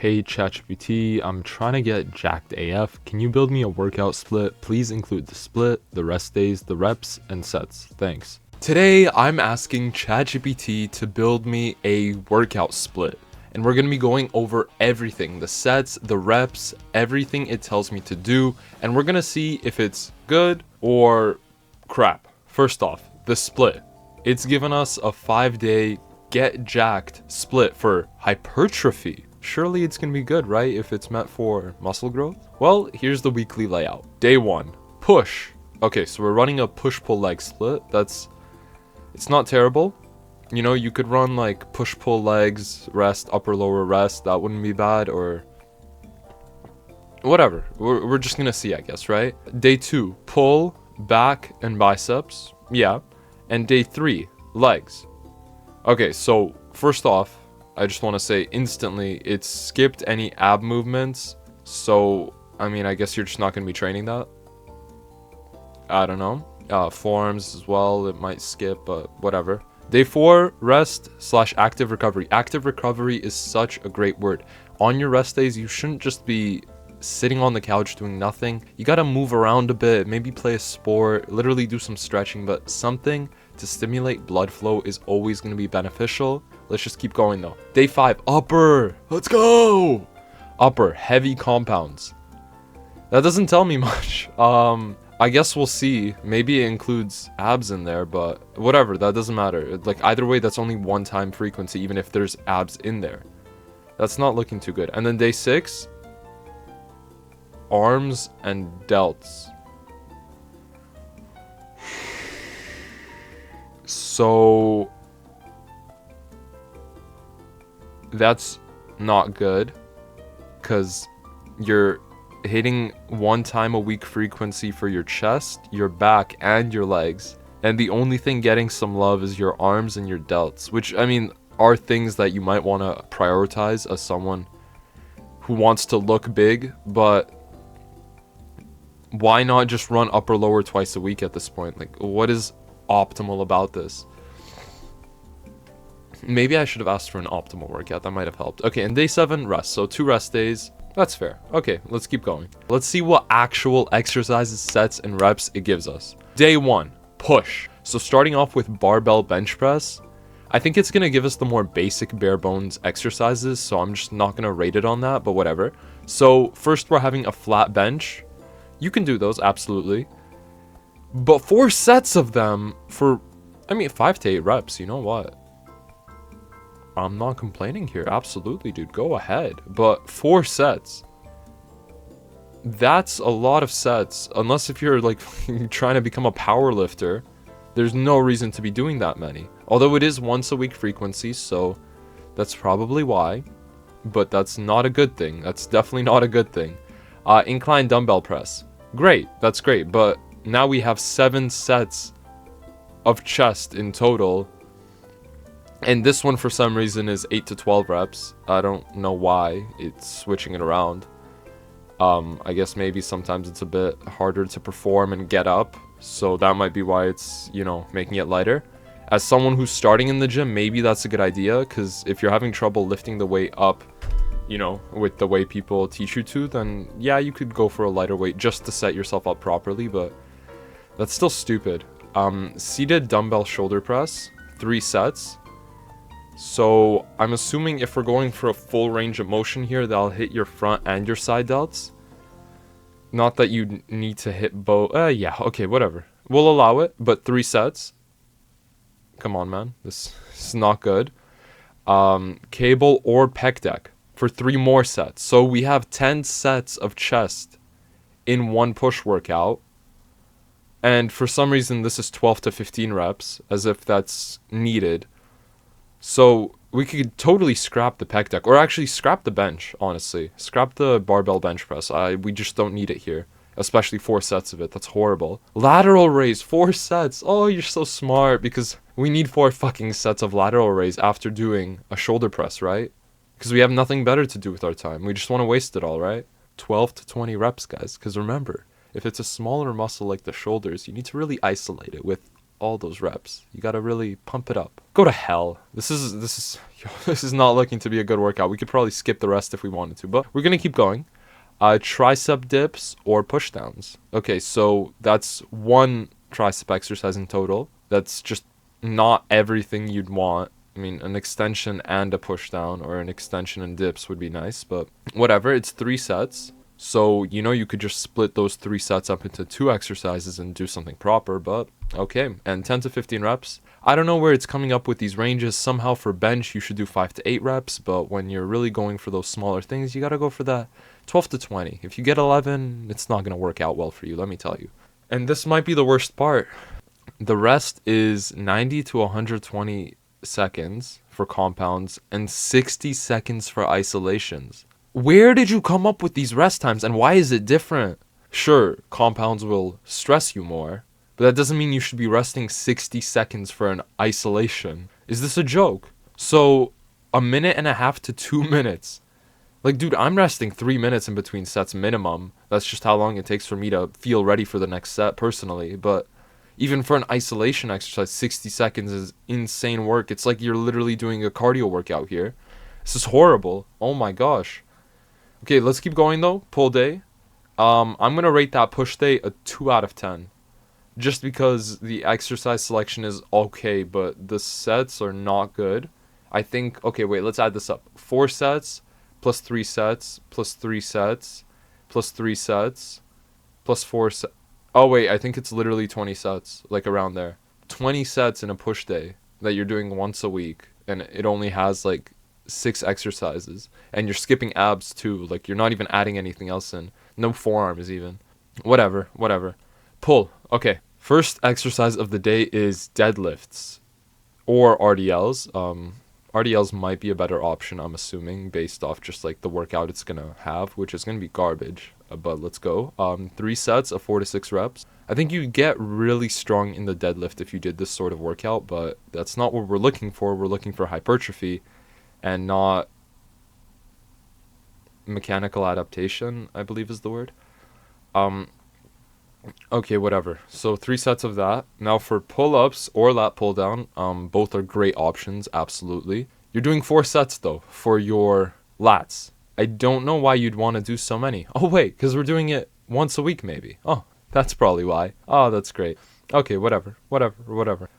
Hey ChatGPT, I'm trying to get jacked AF. Can you build me a workout split? Please include the split, the rest days, the reps, and sets. Thanks. Today, I'm asking ChatGPT to build me a workout split. And we're going to be going over everything, the sets, the reps, everything it tells me to do. And we're going to see if it's good or crap. First off, the split. It's given us a 5-day get jacked split for hypertrophy. Surely it's gonna be good, right? If it's meant for muscle growth? Well, here's the weekly layout. Day 1, push. Okay, so we're running a push-pull leg split. It's not terrible. You know, you could run like push-pull legs, rest, upper lower rest. That wouldn't be bad, or whatever. We're just gonna see, I guess, right? Day 2, pull, back, and biceps. Yeah. And day 3, legs. Okay, so first off, I just want to say instantly, it skipped any ab movements. So, I mean, I guess you're just not going to be training that. I don't know. Forearms as well, it might skip, but whatever. Day 4, rest / active recovery. Active recovery is such a great word. On your rest days, you shouldn't just be sitting on the couch doing nothing. You got to move around a bit, maybe play a sport, literally do some stretching, but something to stimulate blood flow is always going to be beneficial. Let's just keep going though. Day 5, upper. Let's go. Upper, heavy compounds. That doesn't tell me much. I guess we'll see. Maybe it includes abs in there, but whatever, that doesn't matter. Like either way, that's only one time frequency, even if there's abs in there. That's not looking too good. And then day 6, arms and delts. So that's not good, because you're hitting 1 time a week frequency for your chest, your back, and your legs, and the only thing getting some love is your arms and your delts, which, I mean, are things that you might want to prioritize as someone who wants to look big, but why not just run upper lower twice a week at this point? Like, what is optimal about this? Maybe I should have asked for an optimal workout. That might have helped. Okay, and day 7, rest. So 2 rest days. That's fair. Okay, let's keep going. Let's see what actual exercises, sets, and reps it gives us. Day 1, push. So starting off with barbell bench press. I think it's going to give us the more basic bare bones exercises, so I'm just not going to rate it on that, but whatever. So first we're having a flat bench. You can do those, absolutely. But 4 sets of them for, 5 to 8 reps, you know what? I'm not complaining here. Absolutely, dude. Go ahead. But 4 sets. That's a lot of sets. Unless if you're like trying to become a power lifter, there's no reason to be doing that many. Although it is once a week frequency, so that's probably why. But that's not a good thing. That's definitely not a good thing. Incline dumbbell press. Great. That's great. But now we have 7 sets of chest in total. And this one, for some reason, is 8 to 12 reps. I don't know why it's switching it around. I guess maybe sometimes it's a bit harder to perform and get up. So that might be why it's, making it lighter. As someone who's starting in the gym, maybe that's a good idea. Because if you're having trouble lifting the weight up, with the way people teach you to, then yeah, you could go for a lighter weight just to set yourself up properly. But that's still stupid. Seated dumbbell shoulder press, 3 sets. So I'm assuming if we're going for a full range of motion here, that'll hit your front and your side delts. Not that you need to hit both. Yeah, okay, whatever. We'll allow it, but 3 sets. Come on, man. This is not good. Cable or pec deck for 3 more sets. So we have 10 sets of chest in 1 push workout. And for some reason, this is 12 to 15 reps, as if that's needed. So we could totally scrap the pec deck, or actually scrap the bench, honestly. Scrap the barbell bench press. We just don't need it here, especially 4 sets of it. That's horrible. Lateral raise, 4 sets. Oh, you're so smart, because we need 4 fucking sets of lateral raise after doing a shoulder press, right? Because we have nothing better to do with our time. We just want to waste it all, right? 12 to 20 reps, guys. Because remember, if it's a smaller muscle like the shoulders, you need to really isolate it with all those reps. You gotta really pump it up. Go to hell. This is not looking to be a good workout. We could probably skip the rest if we wanted to, but we're gonna keep going. Tricep dips or push downs. Okay, so that's one tricep exercise in total. That's just not everything you'd want. I mean, an extension and a push down, or an extension and dips would be nice, but whatever. It's 3 sets. So, you could just split those 3 sets up into 2 exercises and do something proper, but okay. And 10 to 15 reps. I don't know where it's coming up with these ranges. Somehow for bench, you should do 5 to 8 reps, but when you're really going for those smaller things, you gotta go for that 12 to 20. If you get 11, it's not gonna work out well for you, let me tell you. And this might be the worst part. The rest is 90 to 120 seconds for compounds and 60 seconds for isolations. Where did you come up with these rest times, and why is it different? Sure, compounds will stress you more, but that doesn't mean you should be resting 60 seconds for an isolation. Is this a joke? So, a minute and a half to 2 minutes. Like, dude, I'm resting 3 minutes in between sets minimum. That's just how long it takes for me to feel ready for the next set personally, but even for an isolation exercise, 60 seconds is insane work. It's like you're literally doing a cardio workout here. This is horrible. Oh my gosh. Okay, let's keep going though. Pull day. I'm going to rate that push day a 2 out of 10. Just because the exercise selection is okay, but the sets are not good. I think, okay, wait, let's add this up. 4 sets, plus 3 sets, plus 3 sets, plus 3 sets, plus 4 sets. Oh, wait, I think it's literally 20 sets, like around there. 20 sets in a push day that you're doing once a week, and it only has like 6 exercises, and you're skipping abs too. Like, you're not even adding anything else in. No forearms even. Whatever. Pull. Okay, first exercise of the day is deadlifts or RDLs. RDLs might be a better option, I'm assuming, based off just like the workout it's gonna have, which is gonna be garbage. But let's go. 3 sets of 4 to 6 reps. I think you get really strong in the deadlift if you did this sort of workout, but that's not what we're looking for. We're looking for hypertrophy and not mechanical adaptation, I believe is the word. Okay, whatever. So 3 sets of that. Now for pull-ups or lat pull-down, both are great options, absolutely. You're doing 4 sets though for your lats. I don't know why you'd want to do so many. Oh wait, because we're doing it once a week maybe. Oh, that's probably why. Oh, that's great. Okay, whatever.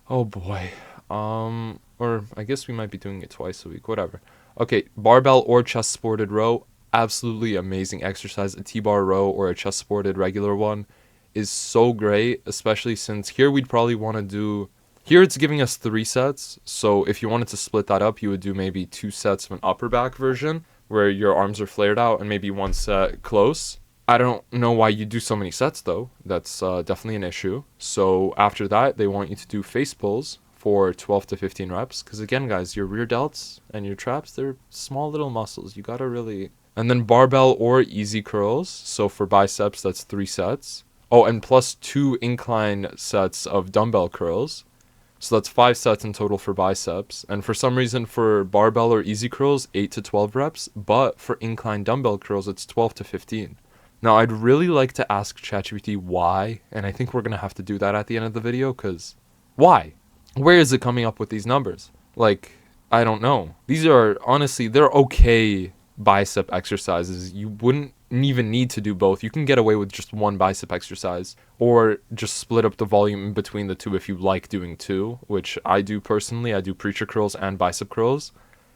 Oh boy. Or I guess we might be doing it twice a week, whatever. Okay, barbell or chest supported row, absolutely amazing exercise. A T-bar row or a chest supported regular one is so great, especially since here we'd probably want to do, here it's giving us 3 sets. So if you wanted to split that up, you would do maybe 2 sets of an upper back version where your arms are flared out and maybe 1 set close. I don't know why you do so many sets though. That's definitely an issue. So after that, they want you to do face pulls for 12 to 15 reps. Because again, guys, your rear delts and your traps, they're small little muscles. You gotta really... And then barbell or easy curls. So for biceps, that's 3 sets. Oh, and plus 2 incline sets of dumbbell curls. So that's 5 sets in total for biceps. And for some reason for barbell or easy curls, 8 to 12 reps. But for incline dumbbell curls, it's 12 to 15. Now, I'd really like to ask ChatGPT why. And I think we're going to have to do that at the end of the video. Because why? Where is it coming up with these numbers? Like, I don't know. These are, honestly, they're okay bicep exercises. You wouldn't even need to do both. You can get away with just 1 bicep exercise, or just split up the volume in between the 2 if you like doing 2, which I do personally. I do preacher curls and bicep curls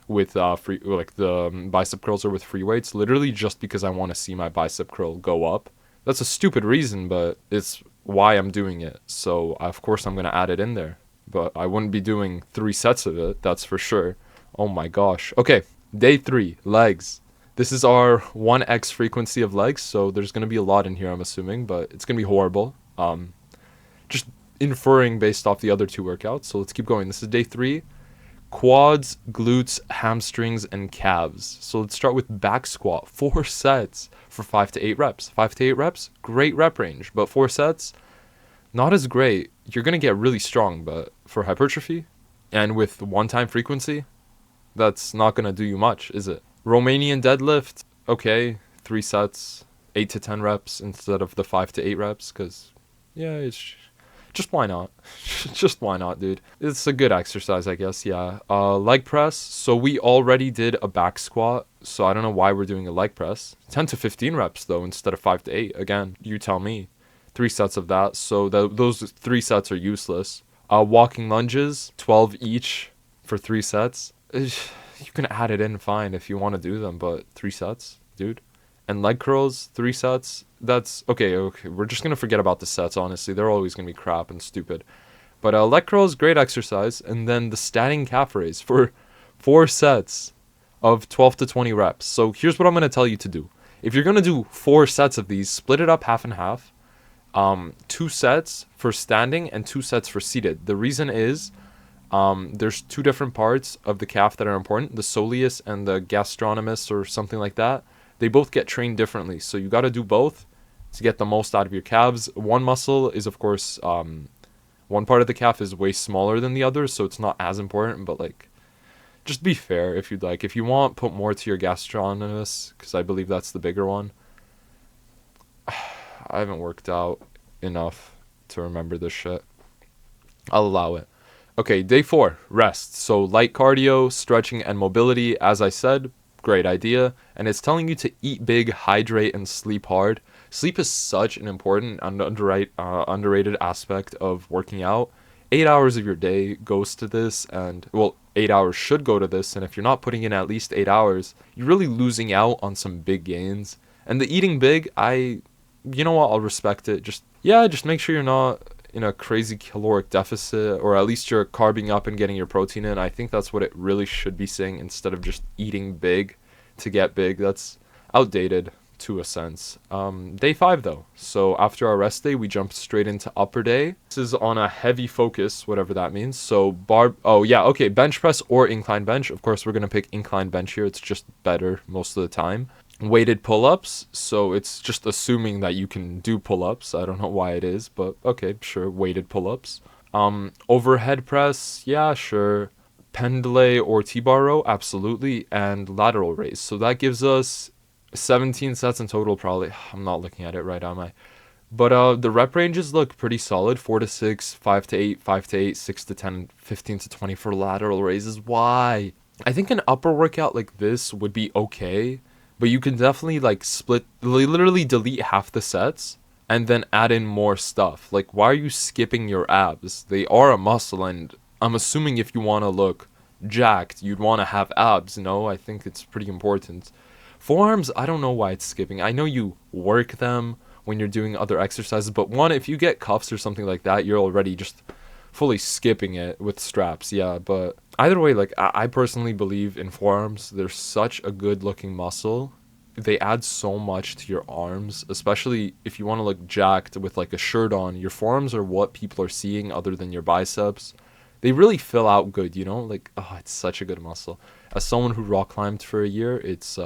with free, like the bicep curls are with free weights, literally just because I want to see my bicep curl go up. That's a stupid reason, but it's why I'm doing it. So of course I'm going to add it in there, but I wouldn't be doing 3 sets of it, that's for sure. Oh my gosh. Okay, day 3, legs. This is our 1x frequency of legs, so there's going to be a lot in here, I'm assuming, but it's going to be horrible. Just inferring based off the other 2 workouts, so let's keep going. This is day 3. Quads, glutes, hamstrings, and calves. So let's start with back squat. 4 sets for 5 to 8 reps. 5 to 8 reps, great rep range, but 4 sets, not as great. You're going to get really strong, but for hypertrophy and with one-time frequency, that's not going to do you much, is it? Romanian deadlift, okay, 3 sets, 8 to 10 reps instead of the 5 to 8 reps, because, yeah, Just why not? Just why not, dude? It's a good exercise, I guess, yeah. Leg press. So we already did a back squat, so I don't know why we're doing a leg press. 10 to 15 reps, though, instead of 5 to 8. Again, you tell me. 3 sets of that, so those 3 sets are useless. Walking lunges, 12 each for 3 sets. You can add it in fine if you want to do them, but 3 sets, dude. And leg curls, 3 sets. That's okay. We're just gonna forget about the sets. Honestly, they're always gonna be crap and stupid. But leg curls, great exercise. And then the standing calf raise for 4 sets of 12 to 20 reps. So here's what I'm gonna tell you to do. If you're gonna do 4 sets of these, split it up half and half. 2 sets for standing and 2 sets for seated. The reason is there's 2 different parts of the calf that are important, the soleus and the gastrocnemius or something like that. They both get trained differently, so you got to do both to get the most out of your calves. One muscle is, of course, one part of the calf is way smaller than the other, so it's not as important, but like, just be fair if you'd like. If you want, put more to your gastrocnemius, because I believe that's the bigger one. I haven't worked out enough to remember this shit. I'll allow it. Okay, day 4, rest. So light cardio, stretching, and mobility. As I said, great idea. And it's telling you to eat big, hydrate, and sleep hard. Sleep is such an important and underrated aspect of working out. 8 hours of your day goes to this, and well, 8 hours should go to this. And if you're not putting in at least 8 hours, you're really losing out on some big gains. And the eating big, you know what, I'll respect it. Just make sure you're not in a crazy caloric deficit, or at least you're carbing up and getting your protein in. I think that's what it really should be saying, instead of just eating big to get big. That's outdated to a sense. Day 5 though. So after our rest day, we jump straight into upper day. This is on a heavy focus, whatever that means. So bench press or incline bench. Of course, we're going to pick incline bench here. It's just better most of the time. Weighted pull-ups, so it's just assuming that you can do pull-ups. I don't know why it is, but okay, sure, weighted pull-ups. Overhead press, yeah, sure. Pendlay or T-bar row, absolutely. And lateral raise, so that gives us 17 sets in total, probably. I'm not looking at it right, am I? But the rep ranges look pretty solid. 4 to 6, 5 to 8, 5 to 8, 6 to 10, 15 to 20 for lateral raises. Why? I think an upper workout like this would be okay, but you can definitely like literally delete half the sets and then add in more stuff. Like, why are you skipping your abs? They are a muscle, and I'm assuming if you want to look jacked, you'd want to have abs, no? I think it's pretty important. Forearms, I don't know why it's skipping. I know you work them when you're doing other exercises, but one, if you get cuffs or something like that, you're already just fully skipping it with straps, yeah. But either way, like, I personally believe in forearms. They're such a good looking muscle. They add so much to your arms, especially if you want to look jacked with like a shirt on. Your forearms are what people are seeing other than your biceps. They really fill out good, you know? Like, oh, it's such a good muscle. As someone who rock climbed for a year, it's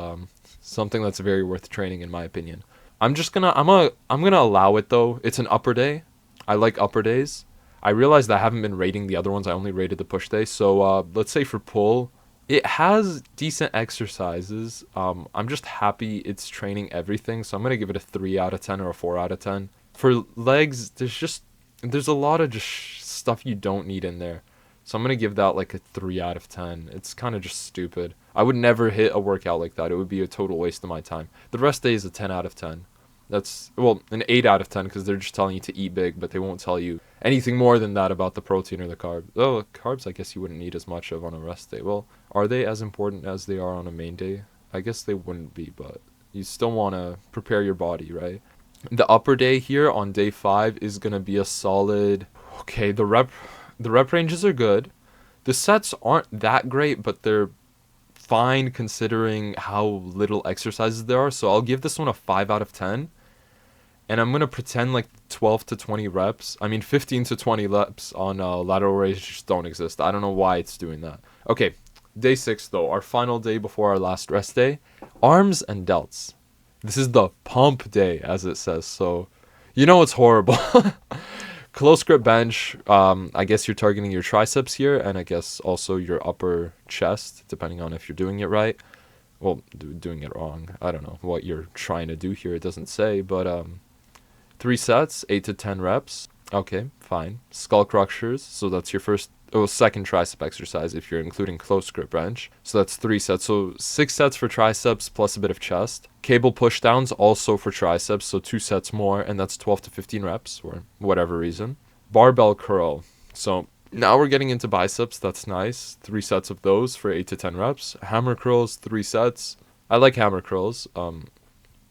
something that's very worth training, in my opinion. I'm gonna allow it though. It's an upper day. I like upper days. I realized I haven't been rating the other ones. I only rated the push day. So let's say for pull, it has decent exercises. I'm just happy it's training everything. So I'm gonna give it a 3 out of 10 or a 4 out of 10. For legs, there's a lot of just stuff you don't need in there. So I'm gonna give that like a 3 out of 10. It's kind of just stupid. I would never hit a workout like that. It would be a total waste of my time. The rest day is a 10 out of 10. That's, well, an 8 out of 10 because they're just telling you to eat big, but they won't tell you anything more than that about the protein or the carb. Oh, carbs I guess you wouldn't need as much of on a rest day. Well, are they as important as they are on a main day? I guess they wouldn't be, but you still want to prepare your body, right? The upper day here on day 5 is going to be a solid... Okay, the rep ranges are good. The sets aren't that great, but they're fine considering how little exercises there are. So I'll give this one a 5 out of 10. And I'm going to pretend like 12 to 20 reps. I mean, 15 to 20 reps on lateral raise just don't exist. I don't know why it's doing that. Okay, day 6 though. Our final day before our last rest day. Arms and delts. This is the pump day, as it says. So, you know it's horrible. Close grip bench. I guess you're targeting your triceps here. And I guess also your upper chest, depending on if you're doing it right. Well, doing it wrong. I don't know what you're trying to do here. It doesn't say, but 3 sets, 8 to 10 reps. Okay, fine. Skull crushers. So that's your second tricep exercise if you're including close grip bench. So that's 3 sets. So 6 sets for triceps plus a bit of chest. Cable pushdowns also for triceps. So 2 sets more, and that's 12 to 15 reps for whatever reason. Barbell curl. So now we're getting into biceps. That's nice. 3 sets of those for 8 to 10 reps. Hammer curls, 3 sets. I like hammer curls.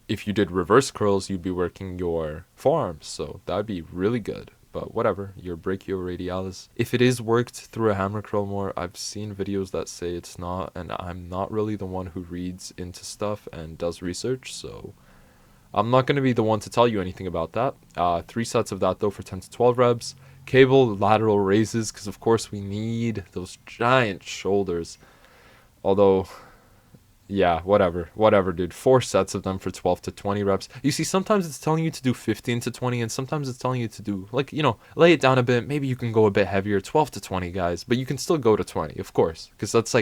If you did reverse curls, you'd be working your forearms, so that'd be really good. But whatever, your brachioradialis. If it is worked through a hammer curl more, I've seen videos that say it's not, and I'm not really the one who reads into stuff and does research, so I'm not going to be the one to tell you anything about that. 3 sets of that though for 10 to 12 reps. Cable lateral raises, because of course we need those giant shoulders. Although, yeah, whatever, dude. 4 sets of them for 12 to 20 reps. You see, sometimes it's telling you to do 15 to 20, and sometimes it's telling you to do, like, lay it down a bit. Maybe you can go a bit heavier, 12 to 20, guys. But you can still go to 20, of course, because that's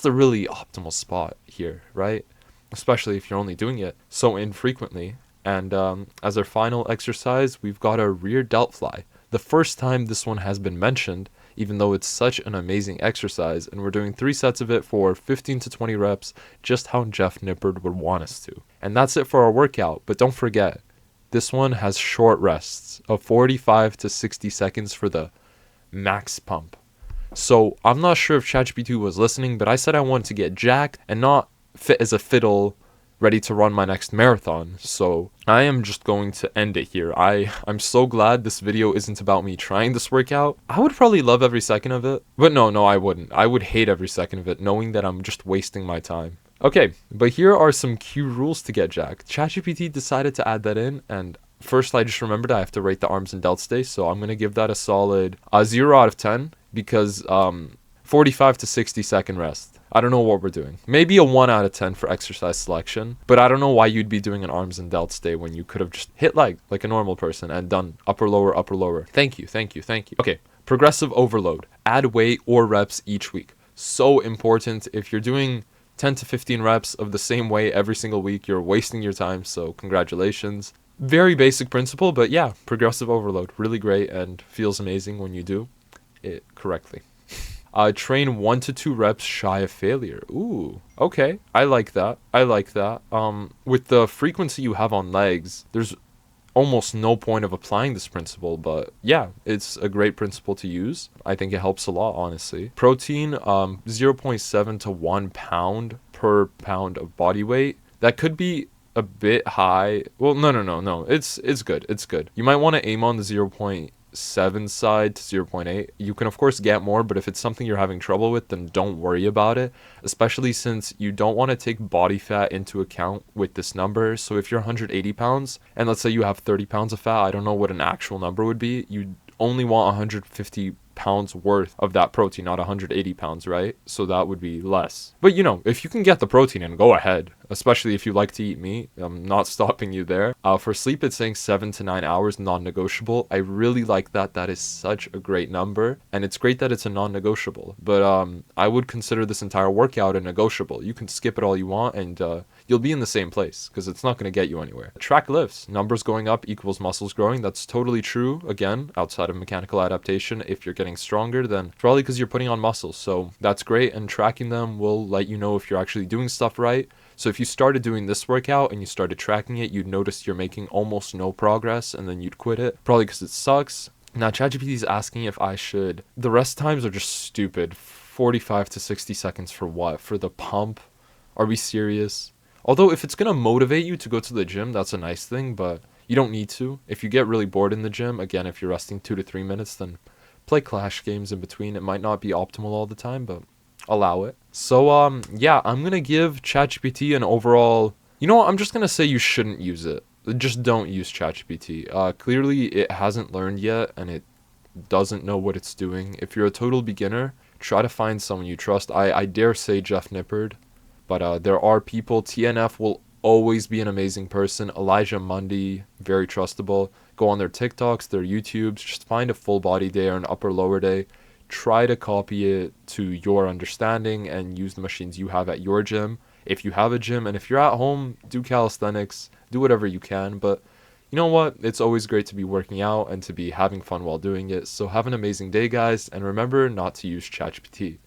the really optimal spot here, right? Especially if you're only doing it so infrequently. And as our final exercise, we've got our rear delt fly. The first time this one has been mentioned, even though it's such an amazing exercise, and we're doing 3 sets of it for 15 to 20 reps, just how Jeff Nippard would want us to. And that's it for our workout, but don't forget, this one has short rests of 45 to 60 seconds for the max pump. So I'm not sure if ChatGPT was listening, but I said I wanted to get jacked and not fit as a fiddle, ready to run my next marathon. So I am just going to end it here. I'm so glad this video isn't about me trying this workout. I would probably love every second of it, but no, I wouldn't. I would hate every second of it, knowing that I'm just wasting my time. Okay, but here are some key rules to get jacked. ChatGPT decided to add that in, and first I just remembered I have to rate the arms and delts day, so I'm going to give that a solid 0 out of 10, because 45 to 60 second rest. I don't know what we're doing. Maybe a 1 out of 10 for exercise selection, but I don't know why you'd be doing an arms and delts day when you could have just hit leg like a normal person and done upper lower upper lower. Thank you. Okay, progressive overload. Add weight or reps each week. So important. If you're doing 10 to 15 reps of the same weight every single week, you're wasting your time, so congratulations. Very basic principle, but yeah, progressive overload. Really great and feels amazing when you do it correctly. Train 1 to 2 reps shy of failure. Ooh, okay. I like that. With the frequency you have on legs, there's almost no point of applying this principle, but yeah, it's a great principle to use. I think it helps a lot, honestly. Protein, 0.7 to 1 pound per pound of body weight. That could be a bit high. Well, no. It's good. You might want to aim on the 0.7 side to 0.8. You can of course get more, but if it's something you're having trouble with, then don't worry about it, especially since you don't want to take body fat into account with this number. So if you're 180 pounds and let's say you have 30 pounds of fat, I don't know what an actual number would be, you only want 150 pounds worth of that protein, not 180 pounds, right? So that would be less. But if you can get the protein in, go ahead, especially if you like to eat meat. I'm not stopping you there. For sleep, it's saying 7 to 9 hours non-negotiable. I really like that. That is such a great number, and it's great that it's a non-negotiable, but I would consider this entire workout a negotiable. You can skip it all you want, and you'll be in the same place because it's not going to get you anywhere. Track lifts, numbers going up equals muscles growing. That's totally true. Again, outside of mechanical adaptation, if you're getting stronger, then it's probably because you're putting on muscles. So that's great, and tracking them will let you know if you're actually doing stuff right. So if you started doing this workout and you started tracking it, you'd notice you're making almost no progress, and then you'd quit it, probably because it sucks. Now ChatGPT is asking if I should. The rest times are just stupid. 45 to 60 seconds for what? For the pump? Are we serious? Although if it's going to motivate you to go to the gym, that's a nice thing, but you don't need to. If you get really bored in the gym, again, if you're resting 2 to 3 minutes, then play Clash games in between. It might not be optimal all the time, but allow it. So, yeah, I'm going to give ChatGPT an overall... You know what? I'm just going to say you shouldn't use it. Just don't use ChatGPT. Clearly, it hasn't learned yet, and it doesn't know what it's doing. If you're a total beginner, try to find someone you trust. I dare say Jeff Nippard. But there are people. TNF will always be an amazing person. Elijah Mundy, very trustable. Go on their TikToks, their YouTubes. Just find a full body day or an upper lower day. Try to copy it to your understanding and use the machines you have at your gym. If you have a gym, and if you're at home, do calisthenics. Do whatever you can. But, you know what? It's always great to be working out and to be having fun while doing it. So have an amazing day, guys, and remember not to use ChatGPT.